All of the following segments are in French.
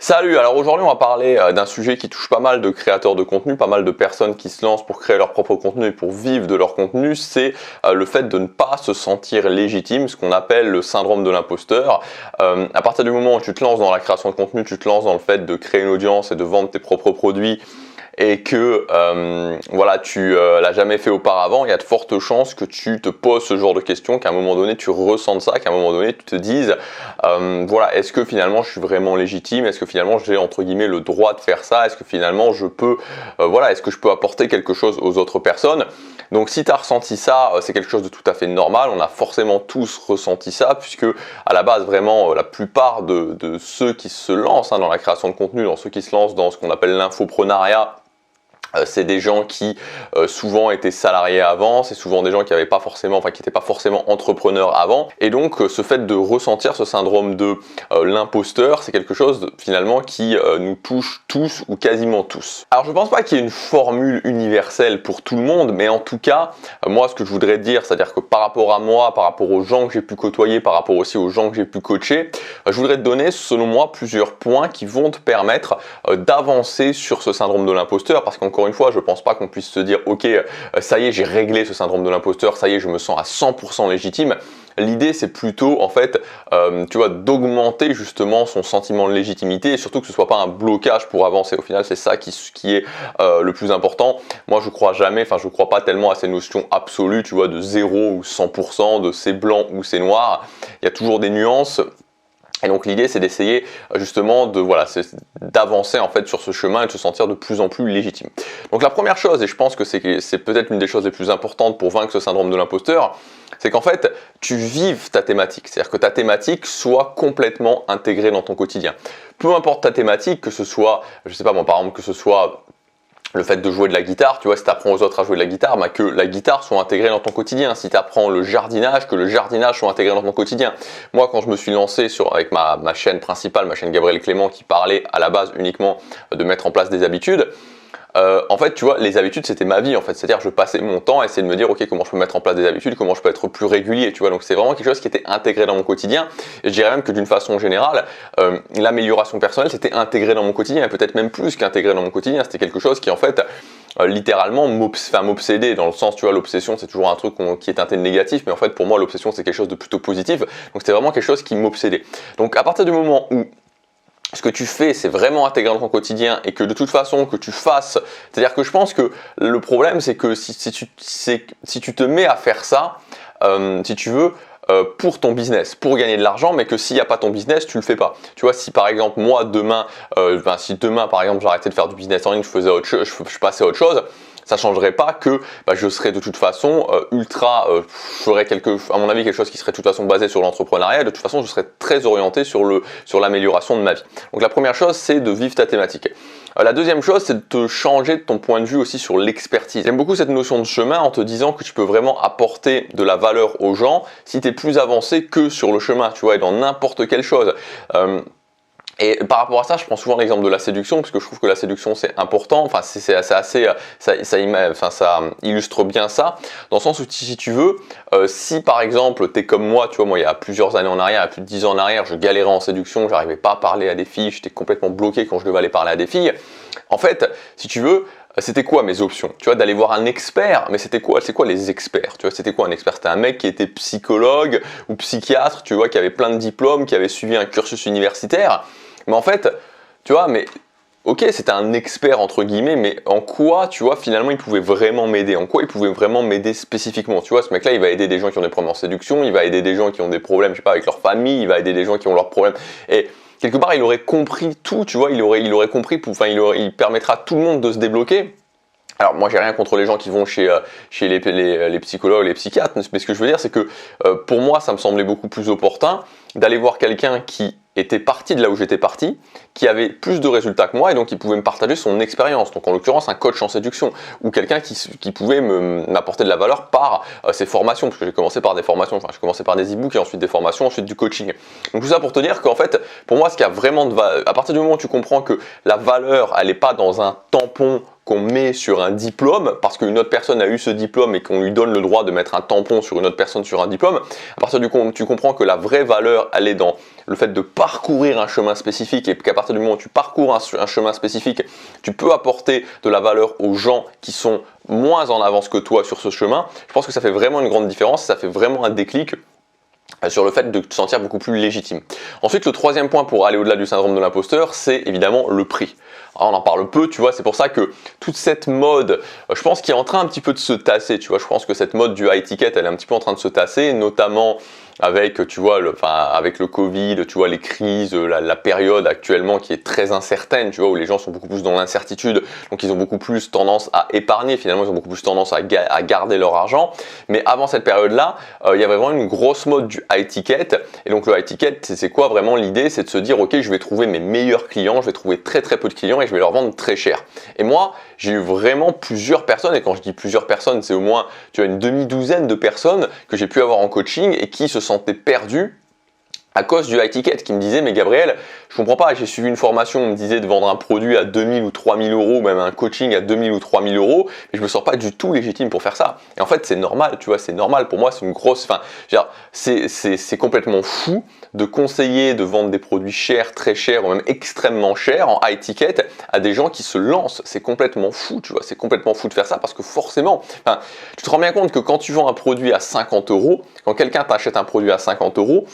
Salut, alors aujourd'hui on va parler d'un sujet qui touche pas mal de créateurs de contenu, pas mal de personnes qui se lancent pour créer leur propre contenu et pour vivre de leur contenu, c'est le fait de ne pas se sentir légitime, ce qu'on appelle le syndrome de l'imposteur. À partir du moment où tu te lances dans la création de contenu, tu te lances dans le fait de créer une audience et de vendre tes propres produits, et que voilà, tu l'as jamais fait auparavant, il y a de fortes chances que tu te poses ce genre de questions, qu'à un moment donné tu ressentes ça, qu'à un moment donné tu te dises voilà, est-ce que finalement je suis vraiment légitime, est-ce que finalement j'ai entre guillemets le droit de faire ça, est-ce que finalement je peux voilà, est-ce que je peux apporter quelque chose aux autres personnes. Donc si tu as ressenti ça, c'est quelque chose de tout à fait normal, on a forcément tous ressenti ça, puisque à la base vraiment la plupart de ceux qui se lancent dans la création de contenu, dans ceux qui se lancent dans ce qu'on appelle l'infoprenariat, c'est des gens qui souvent étaient salariés avant, c'est souvent des gens qui n'avaient pas forcément, qui n'étaient pas forcément entrepreneurs avant, et donc ce fait de ressentir ce syndrome de l'imposteur, c'est quelque chose finalement qui nous touche tous ou quasiment tous. Alors je pense pas qu'il y ait une formule universelle pour tout le monde, mais en tout cas, moi ce que je voudrais dire, c'est-à-dire que par rapport à moi, par rapport aux gens que j'ai pu côtoyer, par rapport aussi aux gens que j'ai pu coacher, je voudrais te donner selon moi plusieurs points qui vont te permettre d'avancer sur ce syndrome de l'imposteur, parce qu'encore une fois, je pense pas qu'on puisse se dire ok, ça y est, j'ai réglé ce syndrome de l'imposteur, ça y est, je me sens à 100% légitime. L'idée, c'est plutôt en fait, tu vois, d'augmenter justement son sentiment de légitimité et surtout que ce soit pas un blocage pour avancer. Au final, c'est ça qui est le plus important. Moi, je crois jamais, je crois pas tellement à ces notions absolues, tu vois, de 0 ou 100%, de c'est blanc ou c'est noir. Il y a toujours des nuances. Et donc l'idée c'est d'essayer justement d'avancer en fait sur ce chemin et de se sentir de plus en plus légitime. Donc la première chose, et je pense que c'est peut-être une des choses les plus importantes pour vaincre ce syndrome de l'imposteur, c'est qu'en fait tu vives ta thématique, c'est-à-dire que ta thématique soit complètement intégrée dans ton quotidien. Peu importe ta thématique, que ce soit, je sais pas moi par exemple, que ce soit le fait de jouer de la guitare, tu vois, si tu apprends aux autres à jouer de la guitare, que la guitare soit intégrée dans ton quotidien. Si tu apprends le jardinage, que le jardinage soit intégré dans ton quotidien. Moi, quand je me suis lancé avec ma chaîne principale, ma chaîne Gabriel Clément, qui parlait à la base uniquement de mettre en place des habitudes, en fait, tu vois, les habitudes, c'était ma vie, en fait. C'est-à-dire, je passais mon temps à essayer de me dire, ok, comment je peux mettre en place des habitudes, comment je peux être plus régulier, tu vois. Donc, c'est vraiment quelque chose qui était intégré dans mon quotidien. Et je dirais même que d'une façon générale, l'amélioration personnelle, c'était intégré dans mon quotidien, et peut-être même plus qu'intégré dans mon quotidien. C'était quelque chose qui, en fait, littéralement m'obséder, dans le sens, tu vois, l'obsession, c'est toujours un truc qui est teinté de négatif, mais en fait, pour moi, l'obsession, c'est quelque chose de plutôt positif. Donc, c'était vraiment quelque chose qui m'obsédait. Donc, à partir du moment où ce que tu fais, c'est vraiment intégré dans ton quotidien et que de toute façon que tu fasses, c'est-à-dire que je pense que le problème c'est que si tu te mets à faire ça, si tu veux, pour ton business, pour gagner de l'argent, mais que s'il n'y a pas ton business, tu le fais pas. Tu vois, si par exemple moi demain, si demain par exemple j'arrêtais de faire du business en ligne, je faisais autre chose, je passais à autre chose, ça changerait pas que je serais de toute façon je ferais à mon avis quelque chose qui serait de toute façon basé sur l'entrepreneuriat. De toute façon, je serais très orienté sur l'amélioration de ma vie. Donc la première chose, c'est de vivre ta thématique. La deuxième chose, c'est de te changer de ton point de vue aussi sur l'expertise. J'aime beaucoup cette notion de chemin en te disant que tu peux vraiment apporter de la valeur aux gens si tu es plus avancé que sur le chemin, tu vois, et dans n'importe quelle chose. Et par rapport à ça, je prends souvent l'exemple de la séduction, parce que je trouve que la séduction c'est important, ça illustre bien ça, dans le sens où si tu veux, si par exemple tu es comme moi, tu vois, moi il y a plusieurs années en arrière, il y a plus de 10 ans en arrière, je galérais en séduction, j'arrivais pas à parler à des filles, j'étais complètement bloqué quand je devais aller parler à des filles. En fait, si tu veux, c'était quoi mes options? Tu vois, d'aller voir un expert, mais c'est quoi les experts? Tu vois, c'était quoi un expert? C'était un mec qui était psychologue ou psychiatre, tu vois, qui avait plein de diplômes, qui avait suivi un cursus universitaire. Mais en fait, tu vois, ok, c'était un expert entre guillemets, mais en quoi, tu vois, finalement, il pouvait vraiment m'aider? En quoi il pouvait vraiment m'aider spécifiquement? Tu vois, ce mec-là, il va aider des gens qui ont des problèmes en séduction, il va aider des gens qui ont des problèmes, je sais pas, avec leur famille, il va aider des gens qui ont leurs problèmes. Et quelque part, il aurait compris tout, tu vois, il aurait compris, il permettra à tout le monde de se débloquer. Alors moi j'ai rien contre les gens qui vont chez les psychologues, les psychiatres, mais ce que je veux dire c'est que pour moi ça me semblait beaucoup plus opportun d'aller voir quelqu'un qui était parti de là où j'étais parti, qui avait plus de résultats que moi et donc qui pouvait me partager son expérience. Donc en l'occurrence un coach en séduction ou quelqu'un qui pouvait m'apporter de la valeur par ses formations, parce que j'ai commencé par des formations, j'ai commencé par des e-books et ensuite des formations, ensuite du coaching. Donc tout ça pour te dire qu'en fait, pour moi ce qui a vraiment de valeur, à partir du moment où tu comprends que la valeur elle n'est pas dans un tampon qu'on met sur un diplôme parce qu'une autre personne a eu ce diplôme et qu'on lui donne le droit de mettre un tampon sur une autre personne sur un diplôme, à partir du coup, tu comprends que la vraie valeur, elle est dans le fait de parcourir un chemin spécifique et qu'à partir du moment où tu parcours un chemin spécifique, tu peux apporter de la valeur aux gens qui sont moins en avance que toi sur ce chemin. Je pense que ça fait vraiment une grande différence, ça fait vraiment un déclic sur le fait de te sentir beaucoup plus légitime. Ensuite, le troisième point pour aller au-delà du syndrome de l'imposteur, c'est évidemment le prix. Alors, on en parle peu, tu vois, c'est pour ça que toute cette mode, je pense qu'il est en train un petit peu de se tasser, tu vois, je pense que cette mode du high ticket, elle est un petit peu en train de se tasser, notamment avec, tu vois, avec le Covid, tu vois, les crises, la période actuellement qui est très incertaine, tu vois, où les gens sont beaucoup plus dans l'incertitude, donc ils ont beaucoup plus tendance à épargner, finalement, ils ont beaucoup plus tendance à garder leur argent. Mais avant cette période-là, il y avait vraiment une grosse mode du high ticket, et donc le high ticket, c'est quoi vraiment l'idée? C'est de se dire, ok, je vais trouver mes meilleurs clients, je vais trouver très peu de clients et je vais leur vendre très cher. Et moi, j'ai eu vraiment plusieurs personnes, et quand je dis plusieurs personnes, c'est au moins, tu vois, une demi-douzaine de personnes que j'ai pu avoir en coaching et qui se sentaient perdus à cause du high ticket, qui me disaient, mais Gabriel, je comprends pas, j'ai suivi une formation, on me disait de vendre un produit à 2000 ou 3000 euros, même un coaching à 2000 ou 3000 euros, mais je me sens pas du tout légitime pour faire ça. Et en fait, c'est normal, tu vois, c'est normal. Pour moi, c'est une grosse, c'est complètement fou de conseiller de vendre des produits chers, très chers, ou même extrêmement chers en high ticket à des gens qui se lancent. C'est complètement fou, tu vois, c'est complètement fou de faire ça parce que forcément, tu te rends bien compte que quand tu vends un produit à 50 euros, quand quelqu'un t'achète un produit à 50 euros,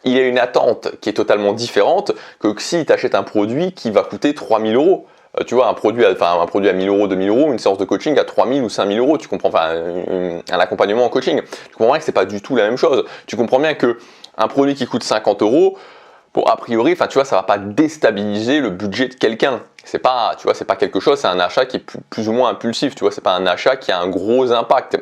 il y a une attente qui est totalement différente que si tu achètes un produit qui va coûter 3000 euros. Tu vois, un produit à 1000 euros, 2000 euros, une séance de coaching à 3000 ou 5000 euros, tu comprends, un accompagnement en coaching. Tu comprends bien que c'est pas du tout la même chose. Tu comprends bien que un produit qui coûte 50 euros, a priori, tu vois, ça va pas déstabiliser le budget de quelqu'un. C'est pas, tu vois, c'est pas quelque chose, c'est un achat qui est plus ou moins impulsif, tu vois, c'est pas un achat qui a un gros impact.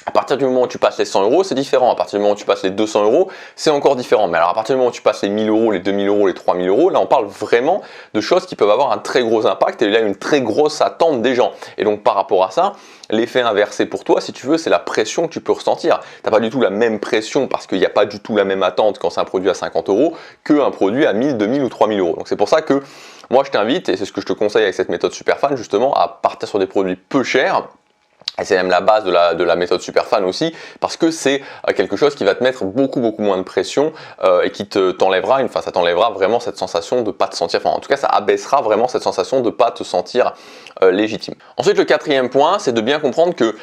À partir du moment où tu passes les 100 euros, c'est différent. À partir du moment où tu passes les 200 euros, c'est encore différent. Mais alors à partir du moment où tu passes les 1000 euros, les 2000 euros, les 3000 euros, là on parle vraiment de choses qui peuvent avoir un très gros impact et là une très grosse attente des gens. Et donc par rapport à ça, l'effet inversé pour toi, si tu veux, c'est la pression que tu peux ressentir. Tu n'as pas du tout la même pression parce qu'il n'y a pas du tout la même attente quand c'est un produit à 50 euros qu'un produit à 1000, 2000 ou 3000 euros. Donc c'est pour ça que moi je t'invite, et c'est ce que je te conseille avec cette méthode Superfan justement, à partir sur des produits peu chers. Et c'est même la base de la méthode Superfan aussi, parce que c'est quelque chose qui va te mettre beaucoup moins de pression et qui t'enlèvera, ça t'enlèvera vraiment cette sensation de pas te sentir, en tout cas ça abaissera vraiment cette sensation de pas te sentir légitime. Ensuite, le quatrième point, c'est de bien comprendre que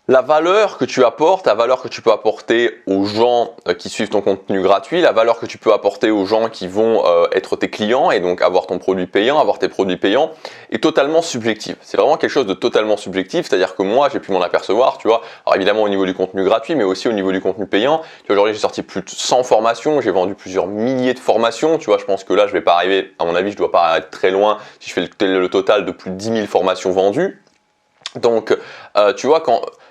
la valeur que tu apportes, la valeur que tu peux apporter aux gens qui suivent ton contenu gratuit, la valeur que tu peux apporter aux gens qui vont être tes clients et donc avoir ton produit payant, avoir tes produits payants, est totalement subjective. C'est vraiment quelque chose de totalement subjectif, c'est-à-dire que moi, j'ai pu m'en apercevoir, tu vois, alors évidemment au niveau du contenu gratuit, mais aussi au niveau du contenu payant. Tu vois, aujourd'hui, j'ai sorti plus de 100 formations, j'ai vendu plusieurs milliers de formations, tu vois, je pense que là, je vais pas arriver, à mon avis, je dois pas être très loin si je fais le total de plus de 10 000 formations vendues. Donc, tu vois,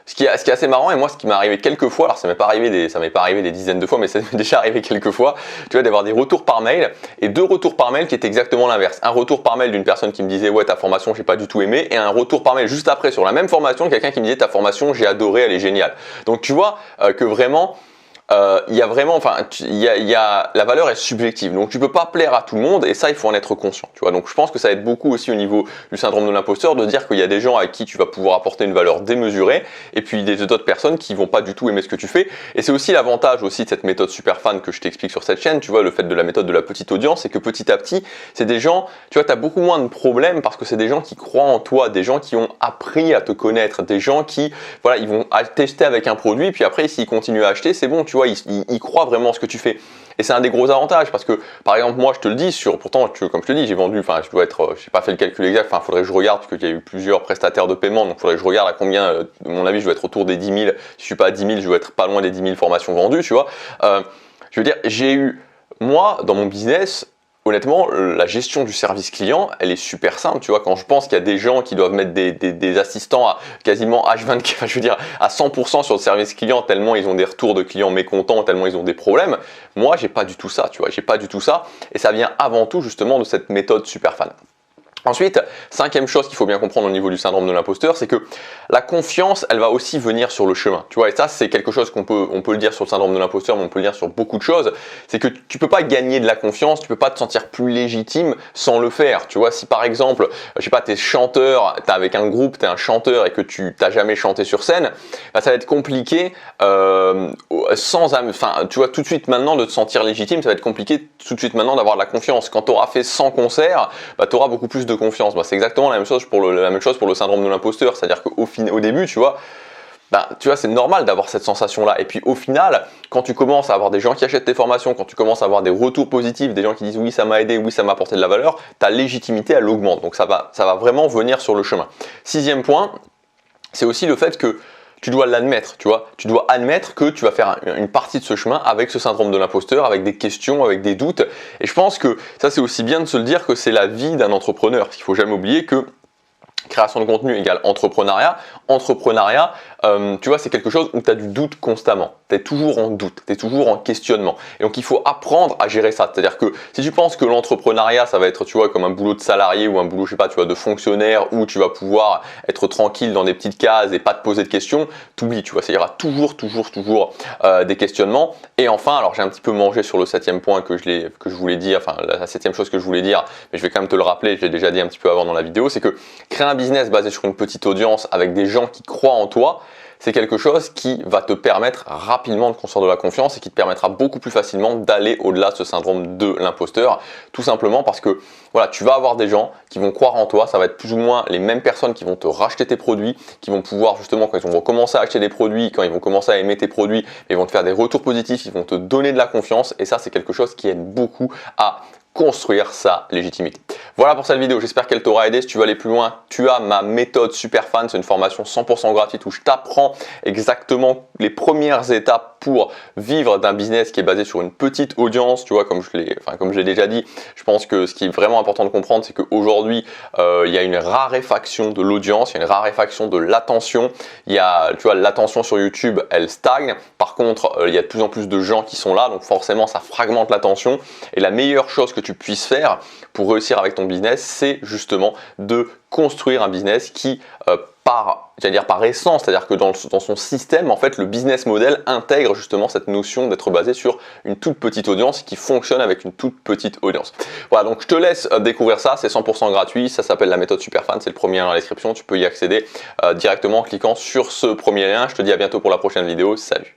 ce qui est assez marrant, et moi ce qui m'est arrivé quelques fois, alors ça m'est pas arrivé des dizaines de fois, mais ça m'est déjà arrivé quelques fois, tu vois, d'avoir des retours par mail, et deux retours par mail qui étaient exactement l'inverse. Un retour par mail d'une personne qui me disait ouais ta formation j'ai pas du tout aimé, et un retour par mail juste après sur la même formation, quelqu'un qui me disait ta formation j'ai adoré, elle est géniale. Donc tu vois que vraiment il y a vraiment, la valeur est subjective, donc tu peux pas plaire à tout le monde et ça il faut en être conscient, tu vois. Donc je pense que ça aide beaucoup aussi au niveau du syndrome de l'imposteur de dire qu'il y a des gens à qui tu vas pouvoir apporter une valeur démesurée et puis des autres personnes qui vont pas du tout aimer ce que tu fais. Et c'est aussi l'avantage aussi de cette méthode Superfan que je t'explique sur cette chaîne, tu vois, le fait de la méthode de la petite audience, c'est que petit à petit c'est des gens, tu vois, tu as beaucoup moins de problèmes parce que c'est des gens qui croient en toi, des gens qui ont appris à te connaître, des gens qui, voilà, ils vont tester avec un produit puis après s'ils continuent à acheter c'est bon, tu vois, ils croient vraiment en ce que tu fais. Et c'est un des gros avantages parce que, par exemple, moi, je te le dis, pourtant, comme je te dis, j'ai vendu, je n'ai pas fait le calcul exact, faudrait que je regarde parce qu'il y a eu plusieurs prestataires de paiement, donc il faudrait que je regarde à combien, à mon avis, je dois être autour des 10 000. Si je suis pas à 10 000, je dois être pas loin des 10 000 formations vendues, tu vois. Je veux dire, moi, dans mon business, honnêtement, la gestion du service client, elle est super simple, tu vois, quand je pense qu'il y a des gens qui doivent mettre des assistants à quasiment H24, je veux dire, à 100% sur le service client, tellement ils ont des retours de clients mécontents, tellement ils ont des problèmes, moi, j'ai pas du tout ça, tu vois, j'ai pas du tout ça, et ça vient avant tout, justement, de cette méthode Superfan. Ensuite, cinquième chose qu'il faut bien comprendre au niveau du syndrome de l'imposteur, c'est que la confiance, elle va aussi venir sur le chemin. Tu vois, et ça, c'est quelque chose on peut le dire sur le syndrome de l'imposteur, mais on peut le dire sur beaucoup de choses. C'est que tu peux pas gagner de la confiance, tu peux pas te sentir plus légitime sans le faire. Tu vois, si par exemple, je sais pas, t'es chanteur, t'es avec un groupe, t'es un chanteur et que tu t'as jamais chanté sur scène, bah, ça va être compliqué tu vois, tout de suite maintenant de te sentir légitime, ça va être compliqué tout de suite maintenant d'avoir de la confiance. Quand tu auras fait 100 concerts, bah, tu auras beaucoup plus de confiance. Bah, c'est exactement la même chose pour le syndrome de l'imposteur, c'est-à-dire qu'au début, tu vois, c'est normal d'avoir cette sensation-là. Et puis au final, quand tu commences à avoir des gens qui achètent tes formations, quand tu commences à avoir des retours positifs, des gens qui disent oui, ça m'a aidé, oui, ça m'a apporté de la valeur, ta légitimité, elle augmente. Donc ça va vraiment venir sur le chemin. Sixième point, c'est aussi le fait que tu dois l'admettre, tu vois. Tu dois admettre que tu vas faire une partie de ce chemin avec ce syndrome de l'imposteur, avec des questions, avec des doutes. Et je pense que ça, c'est aussi bien de se le dire que c'est la vie d'un entrepreneur. Parce qu'il ne faut jamais oublier que création de contenu égale entrepreneuriat. Entrepreneuriat, tu vois, c'est quelque chose où tu as du doute constamment. Tu es toujours en doute, tu es toujours en questionnement. Et donc, il faut apprendre à gérer ça. C'est-à-dire que si tu penses que l'entrepreneuriat, ça va être, tu vois, comme un boulot de salarié ou un boulot, je sais pas, tu vois, de fonctionnaire où tu vas pouvoir être tranquille dans des petites cases et pas te poser de questions, t'oublies, tu vois. Ça ira toujours des questionnements. Et enfin, alors j'ai un petit peu mangé sur le septième point que je voulais dire, enfin, la septième chose que je voulais dire, mais je vais quand même te le rappeler, je l'ai déjà dit un petit peu avant dans la vidéo, c'est que créer un business basé sur une petite audience avec des gens qui croient en toi, c'est quelque chose qui va te permettre rapidement de construire de la confiance et qui te permettra beaucoup plus facilement d'aller au-delà de ce syndrome de l'imposteur. Tout simplement parce que voilà, tu vas avoir des gens qui vont croire en toi, ça va être plus ou moins les mêmes personnes qui vont te racheter tes produits, qui vont pouvoir justement, quand ils vont commencer à acheter des produits, quand ils vont commencer à aimer tes produits, ils vont te faire des retours positifs, ils vont te donner de la confiance et ça, c'est quelque chose qui aide beaucoup à construire sa légitimité. Voilà pour cette vidéo, j'espère qu'elle t'aura aidé. Si tu veux aller plus loin, tu as ma méthode Superfan, c'est une formation 100% gratuite où je t'apprends exactement les premières étapes pour vivre d'un business qui est basé sur une petite audience. Tu vois, comme je l'ai déjà dit, je pense que ce qui est vraiment important de comprendre, c'est qu'aujourd'hui, il y a une raréfaction de l'audience, il y a une raréfaction de l'attention. Tu vois, l'attention sur YouTube, elle stagne. Par contre, il y a de plus en plus de gens qui sont là, donc forcément, ça fragmente l'attention. Et la meilleure chose que tu puisses faire pour réussir avec ton business, c'est justement de construire un business qui par essence, c'est-à-dire que dans son système, en fait, le business model intègre justement cette notion d'être basé sur une toute petite audience qui fonctionne avec une toute petite audience. Voilà, donc je te laisse découvrir ça, c'est 100% gratuit, ça s'appelle la méthode Superfan, c'est le premier lien dans la description, tu peux y accéder directement en cliquant sur ce premier lien. Je te dis à bientôt pour la prochaine vidéo, salut!